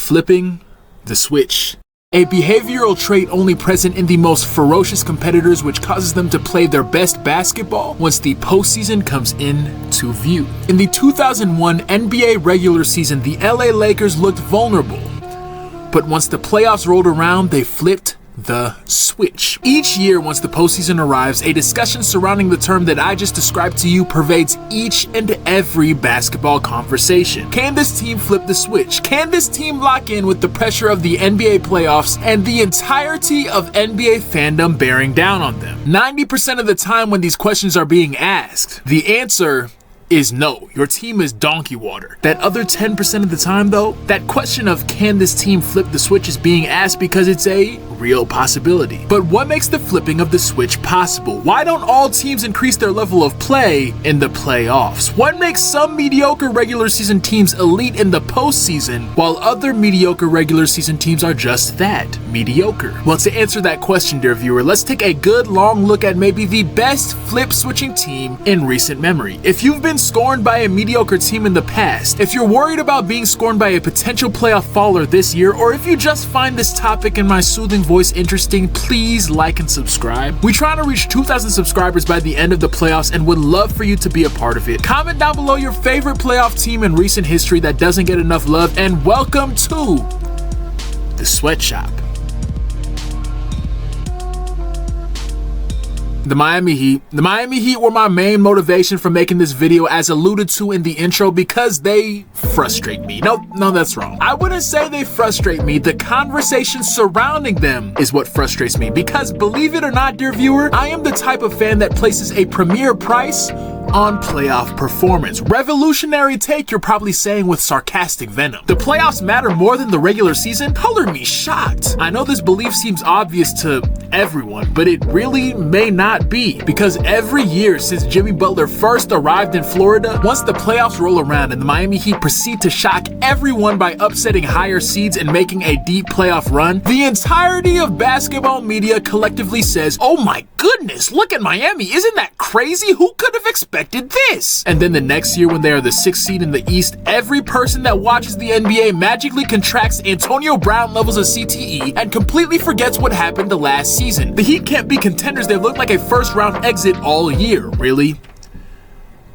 Flipping the switch. A behavioral trait only present in the most ferocious competitors, which causes them to play their best basketball once the postseason comes into view. In the 2001 NBA regular season, the LA Lakers looked vulnerable, but once the playoffs rolled around, they flipped the switch. Each year, once the postseason arrives, a discussion surrounding the term that I just described to you pervades each and every basketball conversation. Can this team flip the switch? Can this team lock in with the pressure of the NBA playoffs and the entirety of NBA fandom bearing down on them? 90% of the time when these questions are being asked, the answer is no. Your team is donkey water. That other 10% of the time though, that question of can this team flip the switch is being asked because it's a real possibility. But what makes the flipping of the switch possible? Why don't all teams increase their level of play in the playoffs? What makes some mediocre regular season teams elite in the postseason while other mediocre regular season teams are just that, mediocre? Well, to answer that question, dear viewer, let's take a good long look at maybe the best flip switching team in recent memory. If you've been scorned by a mediocre team in the past, if you're worried about being scorned by a potential playoff faller this year, or if you just find this topic and my soothing voice interesting, please like and subscribe. We try to reach 2,000 subscribers by the end of the playoffs and would love for you to be a part of it. Comment down below your favorite playoff team in recent history that doesn't get enough love, and welcome to the Sweatshop. The Miami Heat. The Miami Heat were my main motivation for making this video, as alluded to in the intro, because they frustrate me. No, that's wrong. I wouldn't say they frustrate me. The conversation surrounding them is what frustrates me, because believe it or not, dear viewer, I am the type of fan that places a premier price on playoff performance. Revolutionary take, you're probably saying with sarcastic venom. The playoffs matter more than the regular season? Color me shocked. I know this belief seems obvious to everyone, but it really may not be, because every year since Jimmy Butler first arrived in Florida, once the playoffs roll around and the Miami Heat proceed to shock everyone by upsetting higher seeds and making a deep playoff run, the entirety of basketball media collectively says, "Oh my goodness, look at Miami, isn't that crazy? Who could have expected this?" And then the next year, when they are the 6th seed in the East, every person that watches the NBA magically contracts Antonio Brown levels of CTE and completely forgets what happened the last season. The Heat can't be contenders. They look like a first-round exit all year. Really?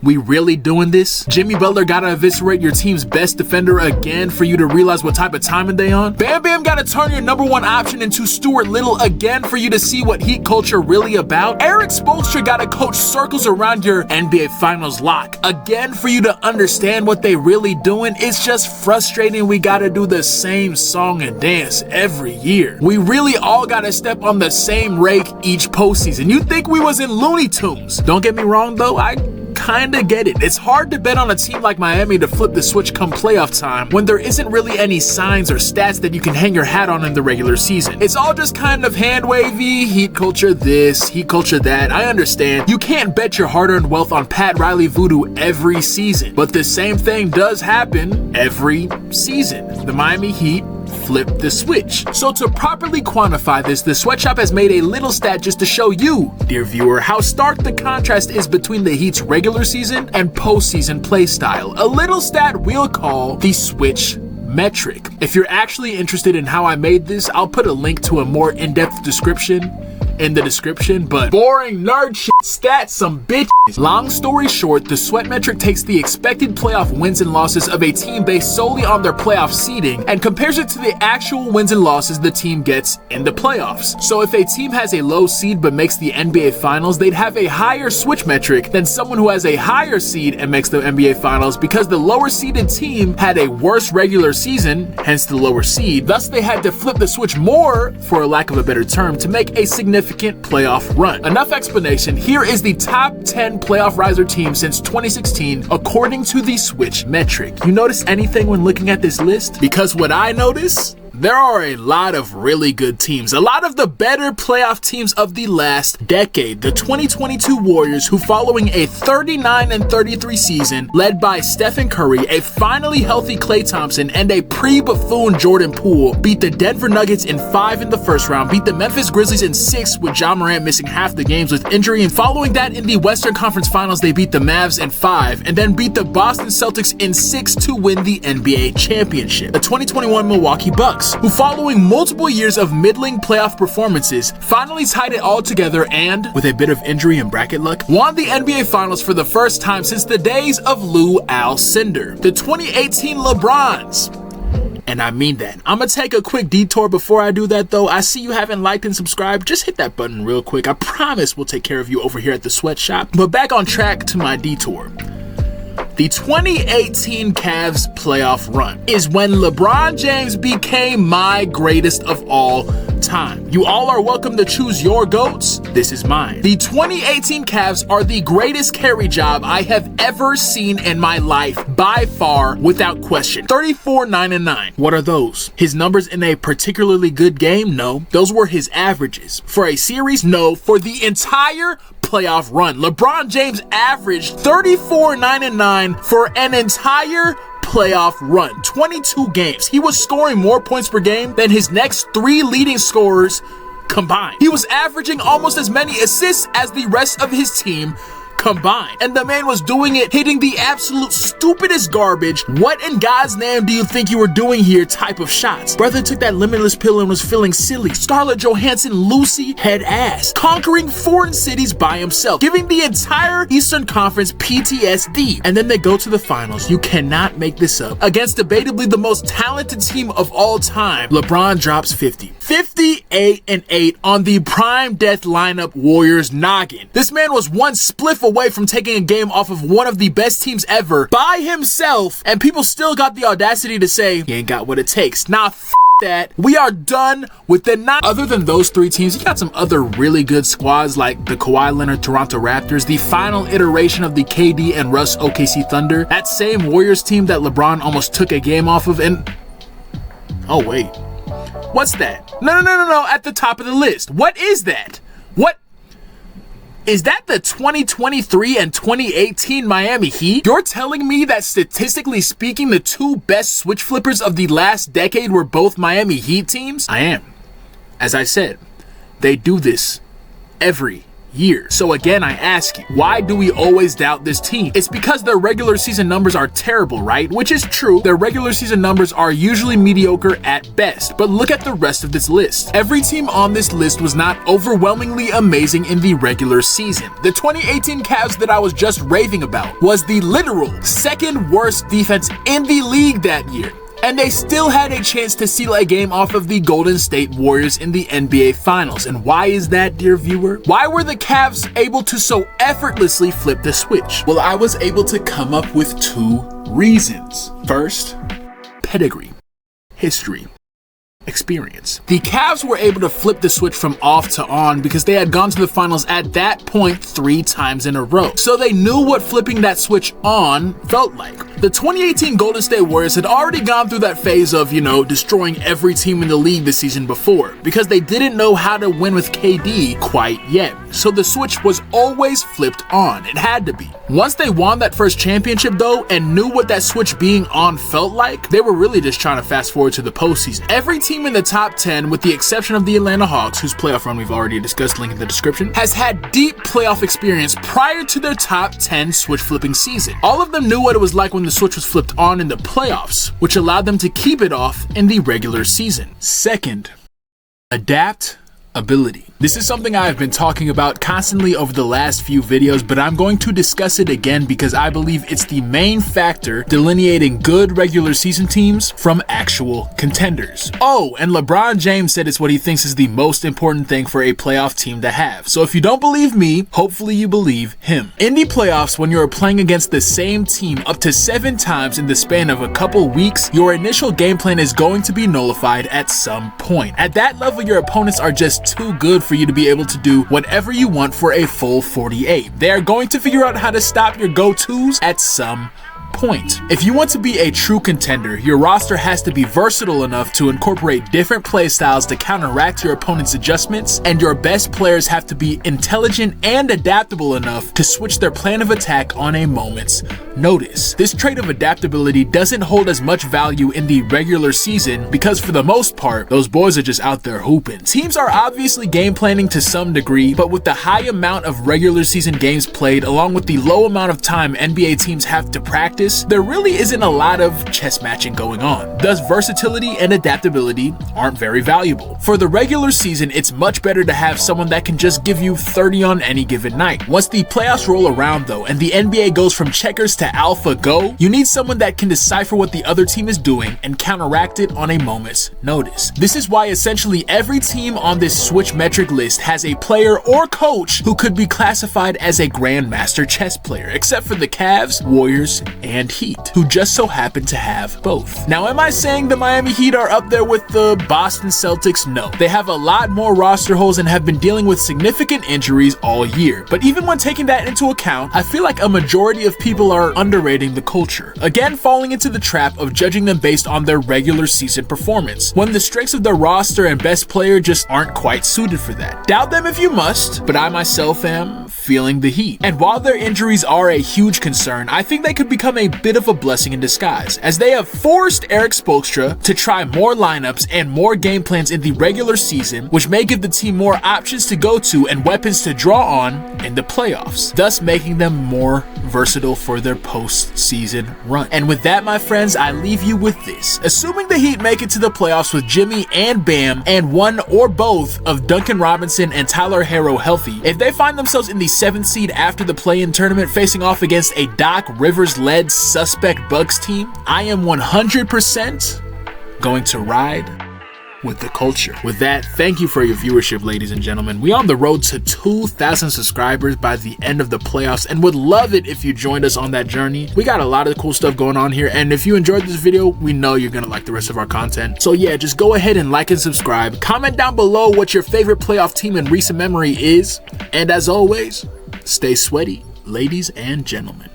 We really doing this? Jimmy Butler gotta eviscerate your team's best defender again for you to realize what type of timing they on? Bam Bam gotta turn your #1 option into Stuart Little again for you to see what Heat culture really about? Eric Spoelstra gotta coach circles around your NBA Finals lock again for you to understand what they really doing? It's just frustrating we gotta do the same song and dance every year. We really all gotta step on the same rake each postseason. You think we was in Looney Tunes? Don't get me wrong though, I kinda get it. It's hard to bet on a team like Miami to flip the switch come playoff time when there isn't really any signs or stats that you can hang your hat on in the regular season. It's all just kind of hand wavy, Heat culture this, Heat culture that. I understand. You can't bet your hard-earned wealth on Pat Riley voodoo every season, but the same thing does happen every season. The Miami Heat flip the switch. So to properly quantify this, the Sweatshop has made a little stat just to show you, dear viewer, how stark the contrast is between the Heat's regular season and postseason play style. A little stat we'll call the switch metric. If you're actually interested in how I made this, I'll put a link to a more in-depth description in the description, but boring nerd shit stats, some bitches. Long story short, the sweat metric takes the expected playoff wins and losses of a team based solely on their playoff seeding and compares it to the actual wins and losses the team gets in the playoffs. So if a team has a low seed but makes the NBA Finals, they'd have a higher switch metric than someone who has a higher seed and makes the NBA Finals, because the lower seeded team had a worse regular season, hence the lower seed. Thus, they had to flip the switch more, for lack of a better term, to make a significant playoff run. Enough explanation. Here is the top 10 playoff riser teams since 2016 according to the switch metric. You notice anything when looking at this list? Because what I notice, there are a lot of really good teams, a lot of the better playoff teams of the last decade. The 2022 Warriors, who following a 39-33 season led by Stephen Curry, a finally healthy Klay Thompson, and a pre-buffoon Jordan Poole, beat the Denver Nuggets in 5 in the first round, beat the Memphis Grizzlies in 6 with Ja Morant missing half the games with injury, and following that in the Western Conference Finals, they beat the Mavs in 5, and then beat the Boston Celtics in 6 to win the NBA championship. The 2021 Milwaukee Bucks, who following multiple years of middling playoff performances, finally tied it all together and, with a bit of injury and bracket luck, won the NBA Finals for the first time since the days of Lou Alcindor. The 2018 LeBrons. And I mean that. I'm gonna take a quick detour before I do that though. I see you haven't liked and subscribed. Just hit that button real quick. I promise we'll take care of you over here at the Sweatshop. But back on track to my detour. The 2018 Cavs playoff run is when LeBron James became my greatest of all time. You all are welcome to choose your GOATs. This is mine. The 2018 Cavs are the greatest carry job I have ever seen in my life, by far, without question. 34, 9, and 9. What are those? His numbers in a particularly good game? No. Those were his averages. For a series? No. For the entire playoff run, LeBron James averaged 34, 9, and 9 for an entire playoff run. 22 games. He was scoring more points per game than his next 3 leading scorers combined. He was averaging almost as many assists as the rest of his team combined. And the man was doing it, hitting the absolute stupidest garbage, what in God's name do you think you were doing here type of shots. Brother took that limitless pill and was feeling silly. Scarlett Johansson, Lucy, head ass. Conquering foreign cities by himself, giving the entire Eastern Conference PTSD. And then they go to the finals. You cannot make this up. Against debatably the most talented team of all time, LeBron drops 50. 58-8 on the prime death lineup Warriors noggin. This man was one spliff away from taking a game off of one of the best teams ever by himself, and people still got the audacity to say he ain't got what it takes. Nah, that. We are done with the night. Other than those 3 teams, you got some other really good squads like the Kawhi Leonard Toronto Raptors, the final iteration of the KD and Russ OKC Thunder, that same Warriors team that LeBron almost took a game off of, and oh wait, what's that? No, at the top of the list. What is that? What? Is that the 2023 and 2018 Miami Heat? You're telling me that statistically speaking, the 2 best switch flippers of the last decade were both Miami Heat teams? I am. As I said, they do this every year. So again, I ask you, why do we always doubt this team? It's because their regular season numbers are terrible, right? Which is true. Their regular season numbers are usually mediocre at best. But look at the rest of this list. Every team on this list was not overwhelmingly amazing in the regular season. The 2018 Cavs that I was just raving about was the literal 2nd worst defense in the league that year. And they still had a chance to seal a game off of the Golden State Warriors in the NBA Finals. And why is that, dear viewer? Why were the Cavs able to so effortlessly flip the switch? Well, I was able to come up with 2 reasons. First, pedigree, history, experience. The Cavs were able to flip the switch from off to on because they had gone to the finals at that point 3 times in a row. So they knew what flipping that switch on felt like. The 2018 Golden State Warriors had already gone through that phase of, destroying every team in the league the season before because they didn't know how to win with KD quite yet. So the switch was always flipped on. It had to be. Once they won that first championship though and knew what that switch being on felt like, they were really just trying to fast forward to the postseason. Every team in the top 10, with the exception of the Atlanta Hawks, whose playoff run we've already discussed, link in the description, has had deep playoff experience prior to their top 10 switch flipping season. All of them knew what it was like when the switch was flipped on in the playoffs, which allowed them to keep it off in the regular season. Second, adaptability. This is something I have been talking about constantly over the last few videos, but I'm going to discuss it again because I believe it's the main factor delineating good regular season teams from actual contenders. Oh, and LeBron James said it's what he thinks is the most important thing for a playoff team to have. So if you don't believe me, hopefully you believe him. In the playoffs, when you're playing against the same team up to 7 times in the span of a couple weeks, your initial game plan is going to be nullified at some point. At that level, your opponents are just too good for you to be able to do whatever you want for a full 48. They are going to figure out how to stop your go-tos at some point. If you want to be a true contender, your roster has to be versatile enough to incorporate different playstyles to counteract your opponent's adjustments, and your best players have to be intelligent and adaptable enough to switch their plan of attack on a moment's notice. This trait of adaptability doesn't hold as much value in the regular season because for the most part, those boys are just out there hooping. Teams are obviously game planning to some degree, but with the high amount of regular season games played along with the low amount of time NBA teams have to practice, there really isn't a lot of chess matching going on. Thus, versatility and adaptability aren't very valuable. For the regular season, it's much better to have someone that can just give you 30 on any given night. Once the playoffs roll around though, and the NBA goes from checkers to alpha go, you need someone that can decipher what the other team is doing and counteract it on a moment's notice. This is why essentially every team on this switch metric list has a player or coach who could be classified as a grandmaster chess player, except for the Cavs, Warriors, and Heat, who just so happen to have both. Now, am I saying the Miami Heat are up there with the Boston Celtics? No. They have a lot more roster holes and have been dealing with significant injuries all year. But even when taking that into account, I feel like a majority of people are underrating the culture. Again, falling into the trap of judging them based on their regular season performance, when the strengths of their roster and best player just aren't quite suited for that. Doubt them if you must, but I myself am feeling the heat. And while their injuries are a huge concern, I think they could become a bit of a blessing in disguise, as they have forced Eric Spoelstra to try more lineups and more game plans in the regular season, which may give the team more options to go to and weapons to draw on in the playoffs, thus making them more versatile for their postseason run. And with that, my friends, I leave you with this. Assuming the Heat make it to the playoffs with Jimmy and Bam and one or both of Duncan Robinson and Tyler Herro healthy, if they find themselves in the 7th seed after the play-in tournament facing off against a Doc Rivers-led suspect Bucks team, I am 100% going to ride with the culture. With that, thank you for your viewership, ladies and gentlemen. We on the road to 2,000 subscribers by the end of the playoffs and would love it if you joined us on that journey. We got a lot of cool stuff going on here, and if you enjoyed this video, we know you're gonna like the rest of our content. So yeah, just go ahead and like and subscribe. Comment down below what your favorite playoff team in recent memory is, and as always, stay sweaty, ladies and gentlemen.